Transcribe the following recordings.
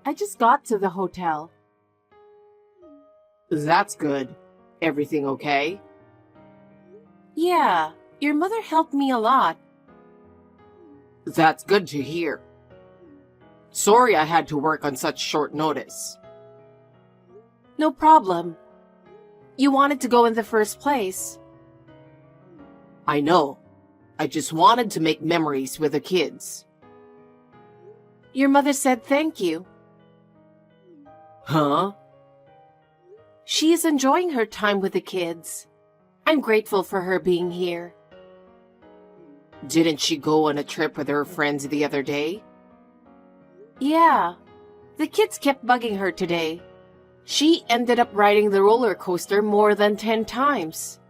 I just got to the hotel. That's good. Everything okay? Yeah, your mother helped me a lot. That's good to hear. Sorry I had to work on such short notice. No problem. You wanted to go in the first place. I know. I just wanted to make memories with the kids. Your mother said thank you. Huh? She is enjoying her time with the kids. I'm grateful for her being here. Didn't she go on a trip with her friends the other day? Yeah, the kids kept bugging her today. She ended up riding the roller coaster more than 10 times.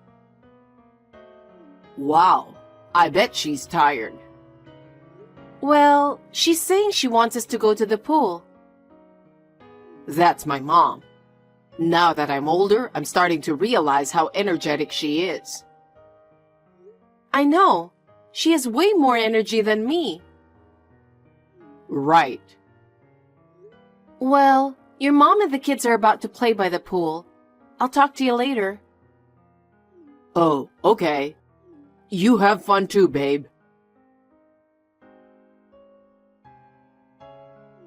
Wow, I bet she's tired. Well, she's saying she wants us to go to the pool. That's my mom. Now that I'm older, I'm starting to realize how energetic she is. I know. She has way more energy than me. Right. Well, your mom and the kids are about to play by the pool. I'll talk to you later. Oh, okay. You have fun too, babe.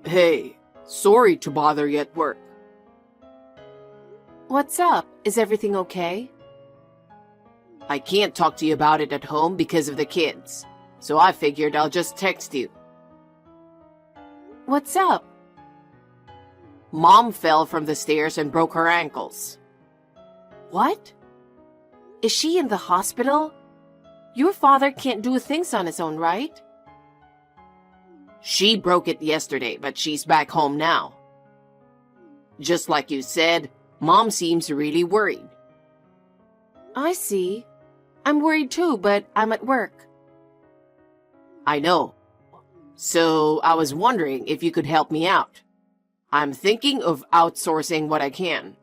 Hey, sorry to bother you at work. What's up? Is everything okay? I can't talk to you about it at home because of the kids, so I figured I'll just text you. What's up? Mom fell from the stairs and broke her ankles. What? Is she in the hospital? Your father can't do things on his own, right? She broke it yesterday, but she's back home now. Just like you said, Mom seems really worried. I see. I'm worried too, but I'm at work. I know. So I was wondering if you could help me out. I'm thinking of outsourcing what I can.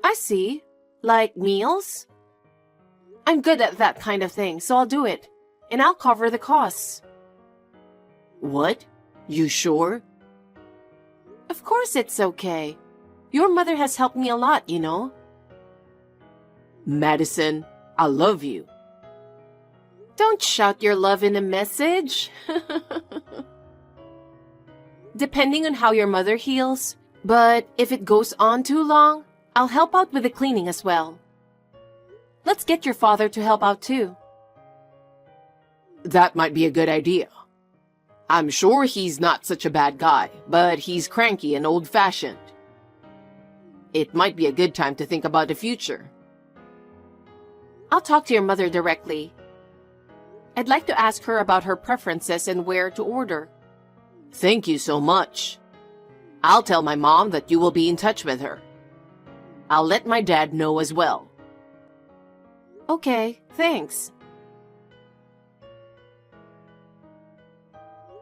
I see. Like meals? I'm good at that kind of thing, so I'll do it. And I'll cover the costs. What? You sure? Of course it's okay. Your mother has helped me a lot, you know. Madison, I love you. Don't shout your love in a message. Depending on how your mother heals, but if it goes on too long, I'll help out with the cleaning as well. Let's get your father to help out too. That might be a good idea. I'm sure he's not such a bad guy, but he's cranky and old-fashioned. It might be a good time to think about the future. I'll talk to your mother directly. I'd like to ask her about her preferences and where to order. Thank you so much. I'll tell my mom that you will be in touch with her. I'll let my dad know as well. Okay, thanks.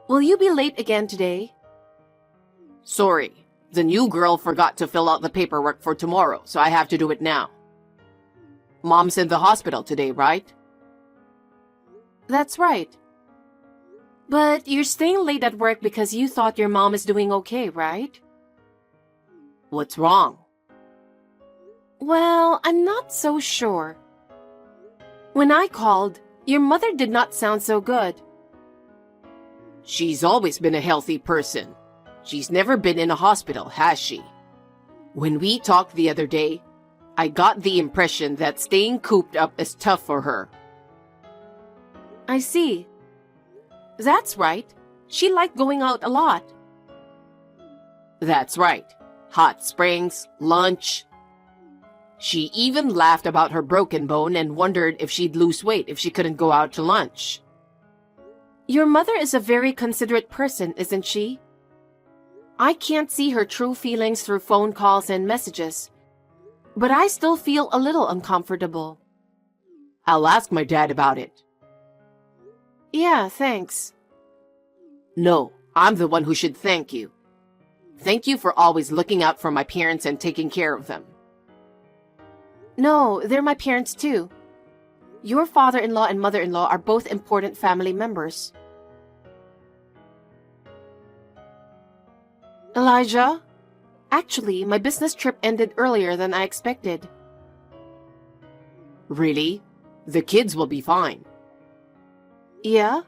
Will you be late again today? Sorry, the new girl forgot to fill out the paperwork for tomorrow, so I have to do it now. Mom's in the hospital today, right? That's right. But you're staying late at work because you thought your mom is doing okay, right? What's wrong? Well, I'm not so sure. When I called, your mother did not sound so good. She's always been a healthy person. She's never been in a hospital, has she? When we talked the other day, I got the impression that staying cooped up is tough for her. I see. That's right. She liked going out a lot. That's right. Hot springs, lunch. She even laughed about her broken bone and wondered if she'd lose weight if she couldn't go out to lunch. Your mother is a very considerate person, isn't she? I can't see her true feelings through phone calls and messages, but I still feel a little uncomfortable. I'll ask my dad about it. Yeah, thanks. No, I'm the one who should thank you. Thank you for always looking out for my parents and taking care of them. No, they're my parents too. Your father-in-law and mother-in-law are both important family members. Elijah? Actually, my business trip ended earlier than I expected. Really? The kids will be fine. Yeah?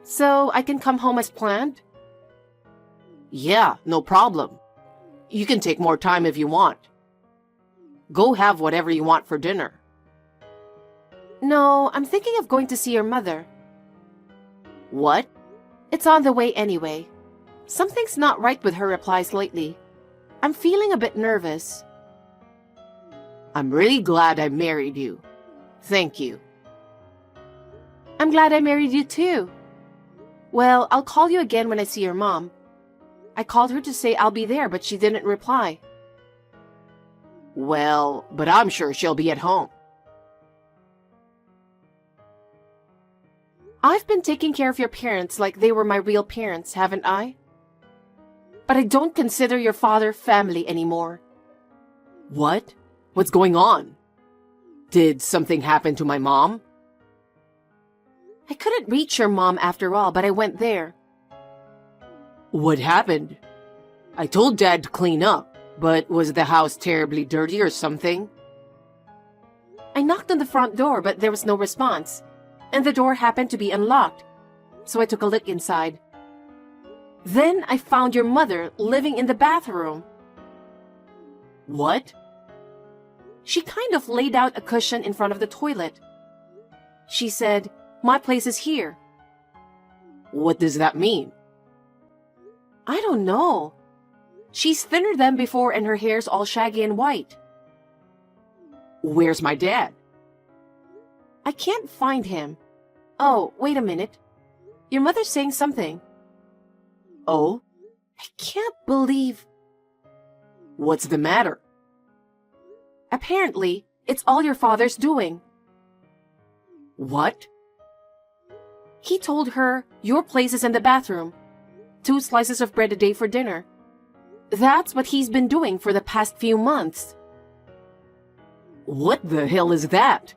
So I can come home as planned? Yeah, no problem. You can take more time if you want. Go have whatever you want for dinner. No, I'm thinking of going to see your mother. What? It's on the way anyway. Something's not right with her replies lately. I'm feeling a bit nervous. I'm really glad I married you. Thank you. I'm glad I married you too. Well, I'll call you again when I see your mom. I called her to say I'll be there, but she didn't reply. Well, but I'm sure she'll be at home. I've been taking care of your parents like they were my real parents, haven't I? But I don't consider your father family anymore. What? What's going on? Did something happen to my mom? I couldn't reach your mom after all, but I went there. What happened? I told Dad to clean up, but was the house terribly dirty or something? I knocked on the front door, but there was no response, and the door happened to be unlocked, so I took a look inside. Then I found your mother living in the bathroom. What? She kind of laid out a cushion in front of the toilet. She said, "My place is here." What does that mean? I don't know. She's thinner than before and her hair's all shaggy and white. Where's my dad? I can't find him. Oh, wait a minute. Your mother's saying something. Oh? I can't believe... What's the matter? Apparently, it's all your father's doing. What? He told her, "Your place is in the bathroom. 2 slices of bread a day for dinner." That's what he's been doing for the past few months. What the hell is that?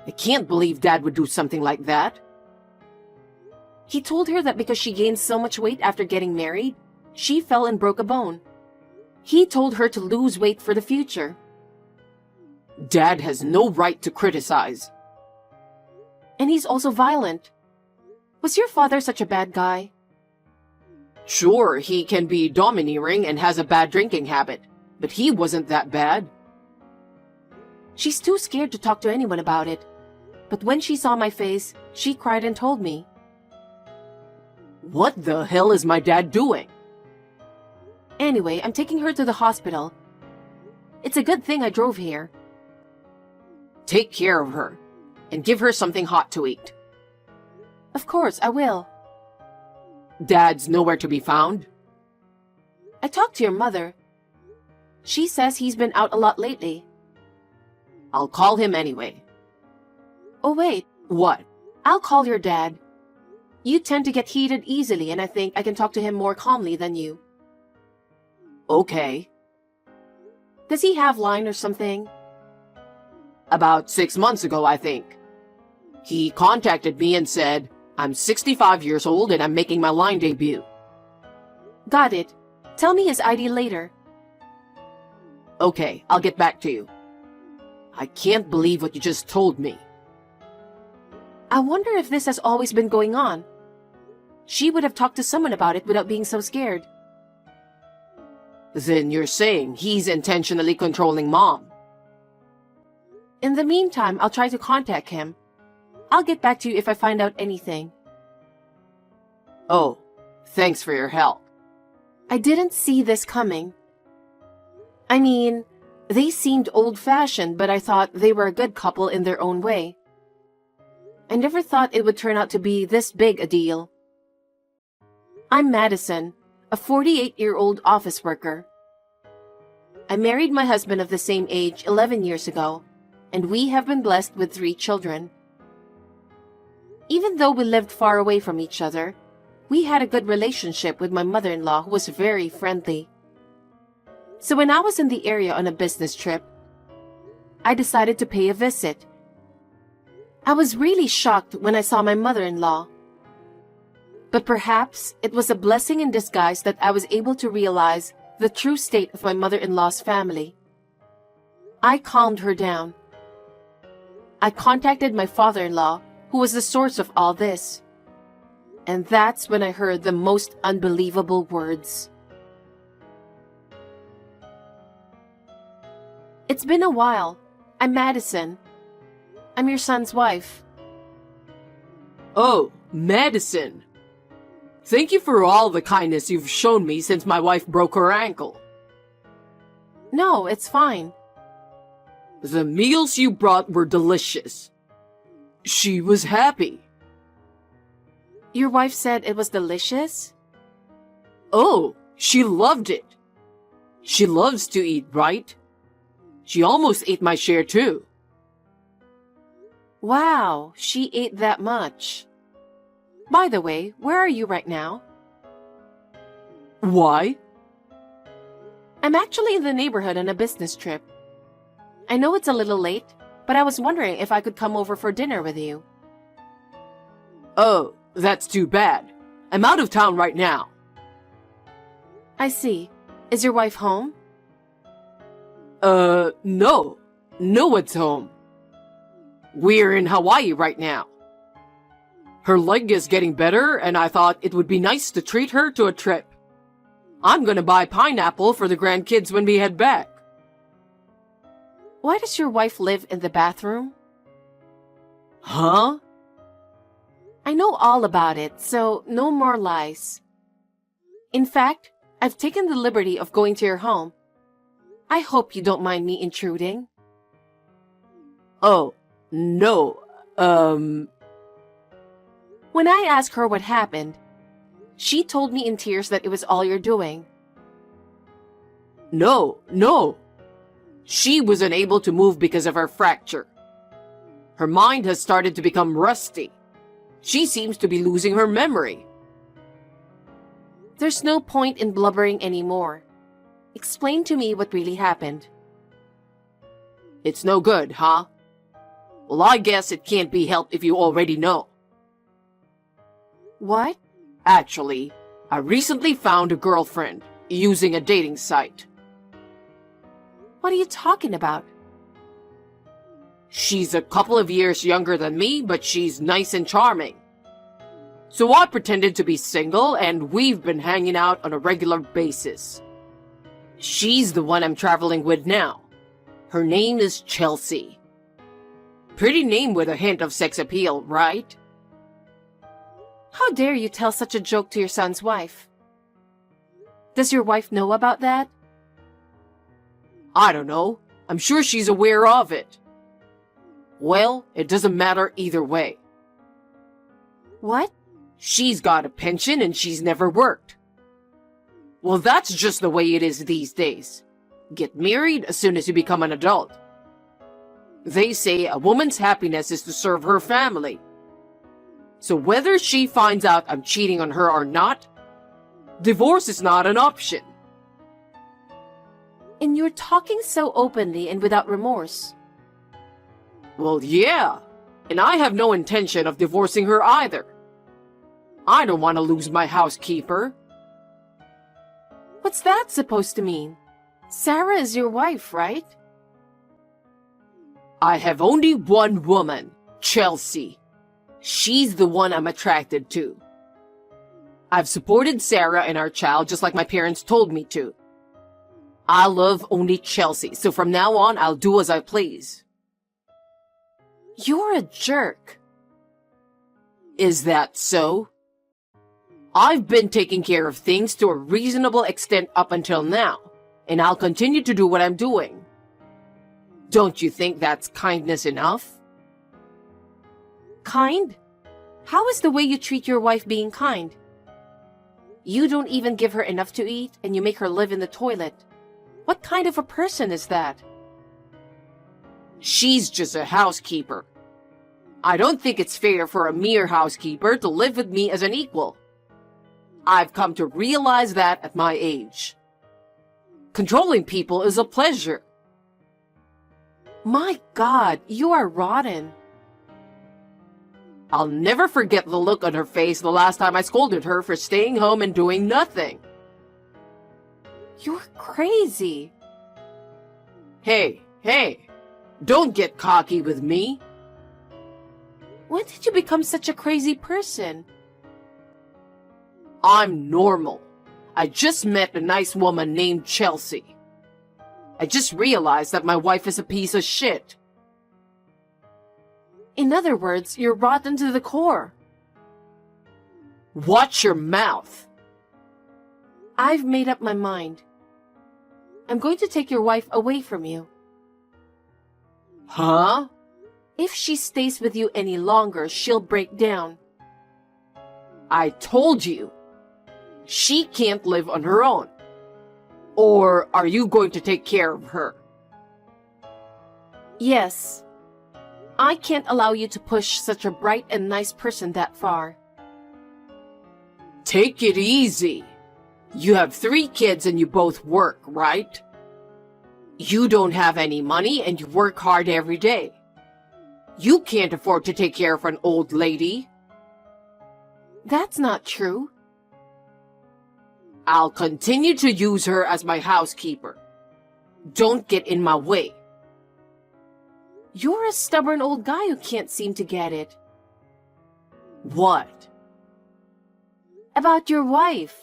I can't believe Dad would do something like that. He told her that because she gained so much weight after getting married, she fell and broke a bone. He told her to lose weight for the future. Dad has no right to criticize. And he's also violent. Was your father such a bad guy? Sure, he can be domineering and has a bad drinking habit, but he wasn't that bad. She's too scared to talk to anyone about it. But when she saw my face, she cried and told me. What the hell is my dad doing? Anyway, I'm taking her to the hospital. It's a good thing I drove here. Take care of her, and give her something hot to eat. Of course, I will. Dad's nowhere to be found? I talked to your mother. She says he's been out a lot lately. I'll call him anyway. Oh wait, What? I'll call your dad. You tend to get heated easily, and I think I can talk to him more calmly than you. Okay. Does he have line or something? About 6 months ago, I think. He contacted me and said, "I'm 65 years old and I'm making my line debut." Got it. Tell me his ID later. Okay, I'll get back to you. I can't believe what you just told me. I wonder if this has always been going on. She would have talked to someone about it without being so scared. Then you're saying he's intentionally controlling Mom? In the meantime, I'll try to contact him. I'll get back to you if I find out anything. Oh, thanks for your help. I didn't see this coming. I mean, they seemed old-fashioned, but I thought they were a good couple in their own way. I never thought it would turn out to be this big a deal. I'm Madison, a 48-year-old office worker. I married my husband of the same age 11 years ago, and we have been blessed with 3 children. Even though we lived far away from each other, we had a good relationship with my mother-in-law who was very friendly. So when I was in the area on a business trip, I decided to pay a visit. I was really shocked when I saw my mother-in-law. But perhaps it was a blessing in disguise that I was able to realize the true state of my mother-in-law's family. I calmed her down. I contacted my father-in-law, who was the source of all this. And that's when I heard the most unbelievable words. It's been a while. I'm Madison. I'm your son's wife. Oh, Madison. Thank you for all the kindness you've shown me since my wife broke her ankle. No, it's fine. The meals you brought were delicious. She was happy. Your wife said it was delicious? Oh, she loved it. She loves to eat, right? She almost ate my share too. Wow, she ate that much. By the way, where are you right now? Why? I'm actually in the neighborhood on a business trip. I know it's a little late, but I was wondering if I could come over for dinner with you. Oh, that's too bad. I'm out of town right now. I see. Is your wife home? No. No one's home. We're in Hawaii right now. Her leg is getting better, and I thought it would be nice to treat her to a trip. I'm gonna buy pineapple for the grandkids when we head back. Why does your wife live in the bathroom? Huh? I know all about it, so no more lies. In fact, I've taken the liberty of going to your home. I hope you don't mind me intruding. Oh, no. When I asked her what happened, she told me in tears that it was all you're doing. No. She was unable to move because of her fracture. Her mind has started to become rusty. She seems to be losing her memory. There's no point in blubbering anymore. Explain to me what really happened. It's no good, huh? Well, I guess it can't be helped if you already know. What? Actually, I recently found a girlfriend using a dating site. What are you talking about? She's a couple of years younger than me, but she's nice and charming. So I pretended to be single, and we've been hanging out on a regular basis. She's the one I'm traveling with now. Her name is Chelsea. Pretty name with a hint of sex appeal, right? How dare you tell such a joke to your son's wife? Does your wife know about that? I don't know. I'm sure she's aware of it. Well, it doesn't matter either way. What? She's got a pension and she's never worked. Well, that's just the way it is these days. Get married as soon as you become an adult. They say a woman's happiness is to serve her family. So whether she finds out I'm cheating on her or not, divorce is not an option. And you're talking so openly and without remorse. Well, yeah. And I have no intention of divorcing her either. I don't want to lose my housekeeper. What's that supposed to mean? Sarah is your wife, right? I have only one woman, Chelsea. She's the one I'm attracted to. I've supported Sarah and our child just like my parents told me to. I love only Chelsea, so from now on, I'll do as I please. You're a jerk. Is that so? I've been taking care of things to a reasonable extent up until now, and I'll continue to do what I'm doing. Don't you think that's kindness enough? Kind? How is the way you treat your wife being kind? You don't even give her enough to eat, and you make her live in the toilet. What kind of a person is that? She's just a housekeeper. I don't think it's fair for a mere housekeeper to live with me as an equal. I've come to realize that at my age. Controlling people is a pleasure. My God, you are rotten. I'll never forget the look on her face the last time I scolded her for staying home and doing nothing. You're crazy. Hey, don't get cocky with me. When did you become such a crazy person? I'm normal. I just met a nice woman named Chelsea. I just realized that my wife is a piece of shit. In other words, you're rotten to the core. Watch your mouth. I've made up my mind. I'm going to take your wife away from you. Huh? If she stays with you any longer, she'll break down. I told you. She can't live on her own. Or are you going to take care of her? Yes. I can't allow you to push such a bright and nice person that far. Take it easy. You have 3 kids and you both work, right? You don't have any money and you work hard every day. You can't afford to take care of an old lady. That's not true. I'll continue to use her as my housekeeper. Don't get in my way. You're a stubborn old guy who can't seem to get it. What? About your wife.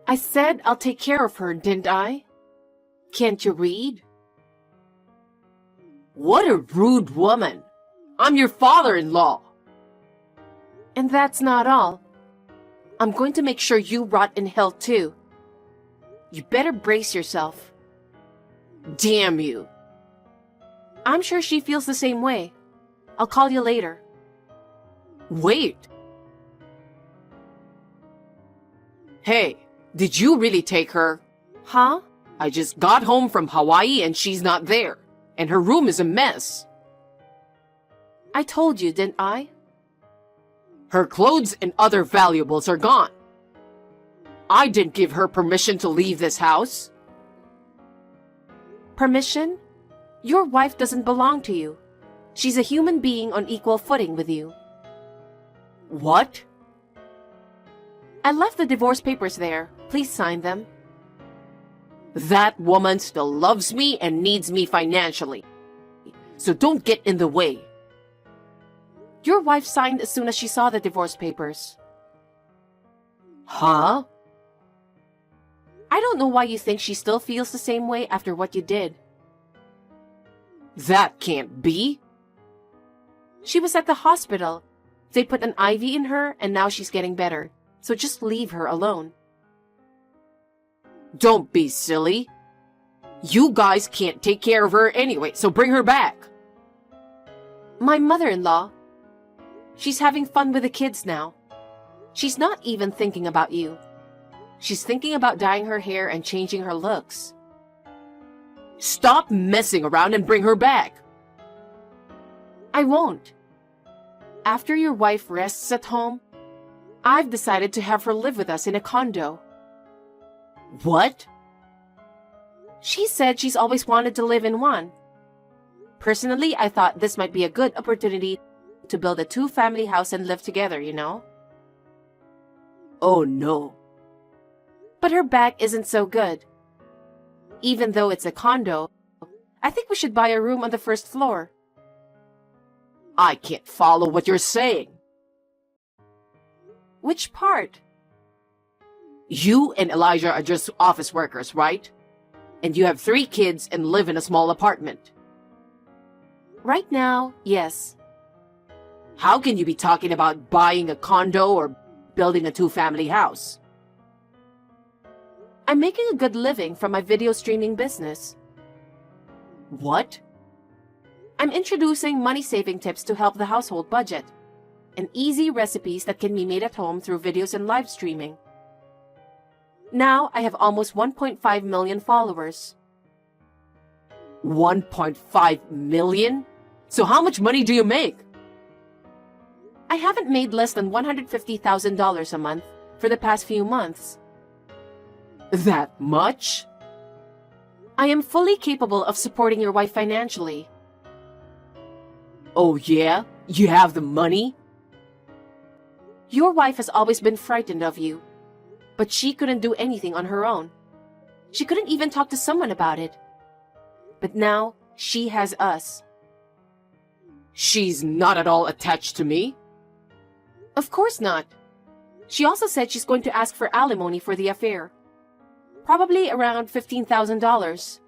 I said I'll take care of her, didn't I? Can't you read? What a rude woman. I'm your father-in-law. And that's not all. I'm going to make sure you rot in hell too. You better brace yourself. Damn you. I'm sure she feels the same way. I'll call you later. Wait. Hey, did you really take her? Huh? I just got home from Hawaii and she's not there. And her room is a mess. I told you, didn't I? Her clothes and other valuables are gone. I didn't give her permission to leave this house. Permission? Your wife doesn't belong to you. She's a human being on equal footing with you. What? I left the divorce papers there. Please sign them. That woman still loves me and needs me financially. So don't get in the way. Your wife signed as soon as she saw the divorce papers. Huh? I don't know why you think she still feels the same way after what you did. That can't be. She was at the hospital. They put an IV in her and now she's getting better. So just leave her alone. Don't be silly. You guys can't take care of her anyway, so bring her back. My mother-in-law. She's having fun with the kids now. She's not even thinking about you. She's thinking about dyeing her hair and changing her looks. Stop messing around and bring her back. I won't. After your wife rests at home, I've decided to have her live with us in a condo. What? She said she's always wanted to live in one. Personally, I thought this might be a good opportunity to build a 2-family house and live together, you know? Oh no. But her back isn't so good. Even though it's a condo, I think we should buy a room on the first floor. I can't follow what you're saying. Which part? You and Elijah are just office workers, right? And you have 3 kids and live in a small apartment. Right now, yes. How can you be talking about buying a condo or building a 2-family house? I'm making a good living from my video streaming business. What? I'm introducing money-saving tips to help the household budget, and easy recipes that can be made at home through videos and live streaming. Now, I have almost 1.5 million followers. 1.5 million? So how much money do you make? I haven't made less than $150,000 a month for the past few months. That much? I am fully capable of supporting your wife financially. Oh yeah? You have the money? Your wife has always been frightened of you, but she couldn't do anything on her own. She couldn't even talk to someone about it. But now, she has us. She's not at all attached to me? Of course not. She also said she's going to ask for alimony for the affair. Probably around $15,000.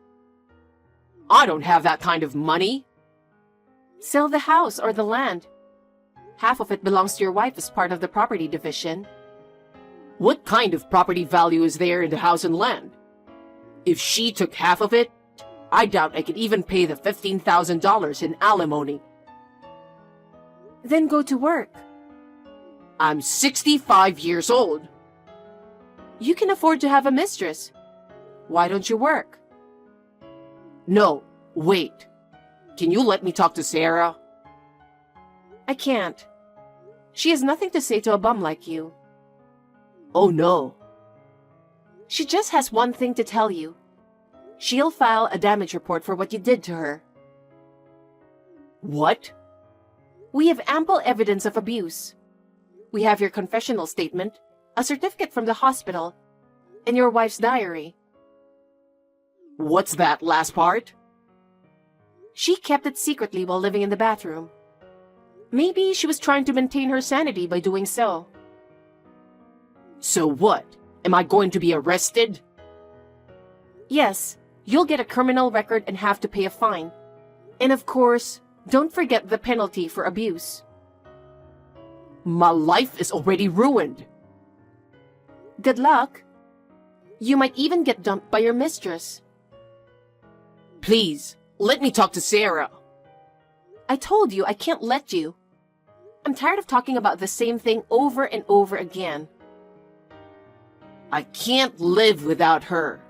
I don't have that kind of money. Sell the house or the land. Half of it belongs to your wife as part of the property division. What kind of property value is there in the house and land? If she took half of it, I doubt I could even pay the $15,000 in alimony. Then go to work. I'm 65 years old. You can afford to have a mistress. Why don't you work? No, wait. Can you let me talk to Sarah? I can't. She has nothing to say to a bum like you. Oh no. She just has one thing to tell you. She'll file a damage report for what you did to her. What? We have ample evidence of abuse. We have your confessional statement, a certificate from the hospital, and your wife's diary. What's that last part? She kept it secretly while living in the bathroom. Maybe she was trying to maintain her sanity by doing so. So what? Am I going to be arrested? Yes, you'll get a criminal record and have to pay a fine. And of course, don't forget the penalty for abuse. My life is already ruined. Good luck. You might even get dumped by your mistress. Please, let me talk to Sarah. I told you I can't let you. I'm tired of talking about the same thing over and over again. I can't live without her.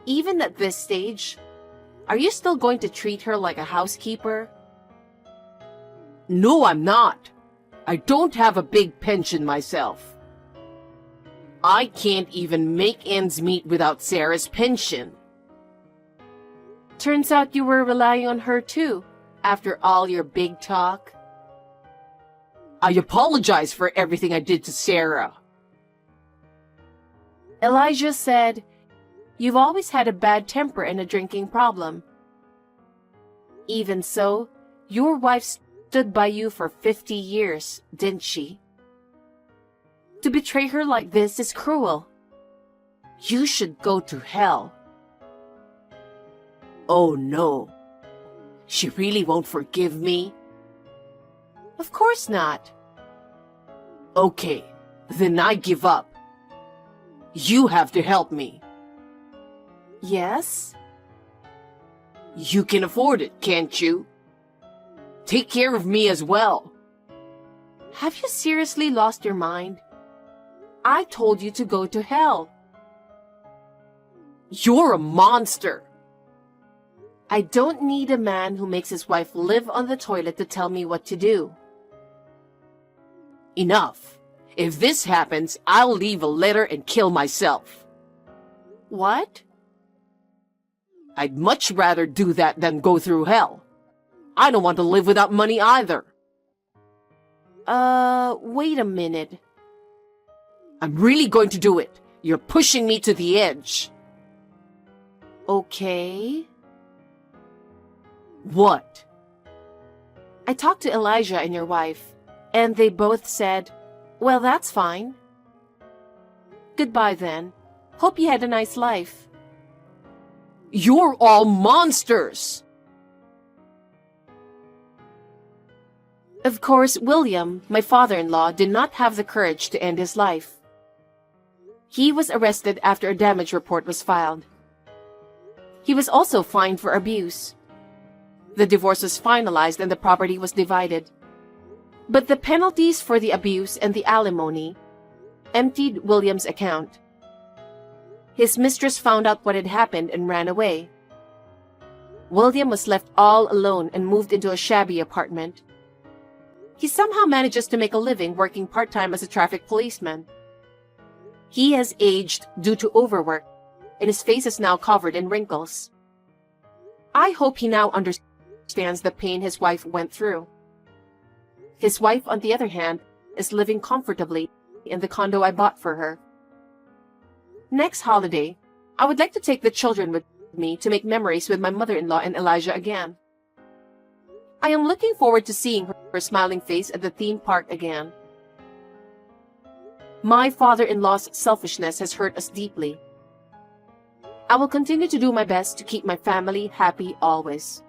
Even at this stage, are you still going to treat her like a housekeeper? No, I'm not. I don't have a big pension myself. I can't even make ends meet without Sarah's pension. Turns out you were relying on her too, after all your big talk. I apologize for everything I did to Sarah. Elijah said, "You've always had a bad temper and a drinking problem. Even so, your wife stood by you for 50 years, didn't she? To betray her like this is cruel. You should go to hell." Oh no. She really won't forgive me? Of course not. Okay, then I give up. You have to help me. Yes? You can afford it, can't you? Take care of me as well. Have you seriously lost your mind? I told you to go to hell. You're a monster. I don't need a man who makes his wife live on the toilet to tell me what to do. Enough. If this happens, I'll leave a letter and kill myself. What? I'd much rather do that than go through hell. I don't want to live without money either. Wait a minute. I'm really going to do it. You're pushing me to the edge. Okay. What? I talked to Elijah and your wife, and they both said, "Well, that's fine." Goodbye then. Hope you had a nice life. You're all monsters! Of course, William, my father-in-law, did not have the courage to end his life. He was arrested after a damage report was filed. He was also fined for abuse. The divorce was finalized and the property was divided. But the penalties for the abuse and the alimony emptied William's account. His mistress found out what had happened and ran away. William was left all alone and moved into a shabby apartment. He somehow manages to make a living working part-time as a traffic policeman. He has aged due to overwork, and his face is now covered in wrinkles. I hope he now understands understands the pain his wife went through. His wife, on the other hand, is living comfortably in the condo I bought for her. Next holiday, I would like to take the children with me to make memories with my mother-in-law and Elijah again. I am looking forward to seeing her smiling face at the theme park again. My father-in-law's selfishness has hurt us deeply. I will continue to do my best to keep my family happy always.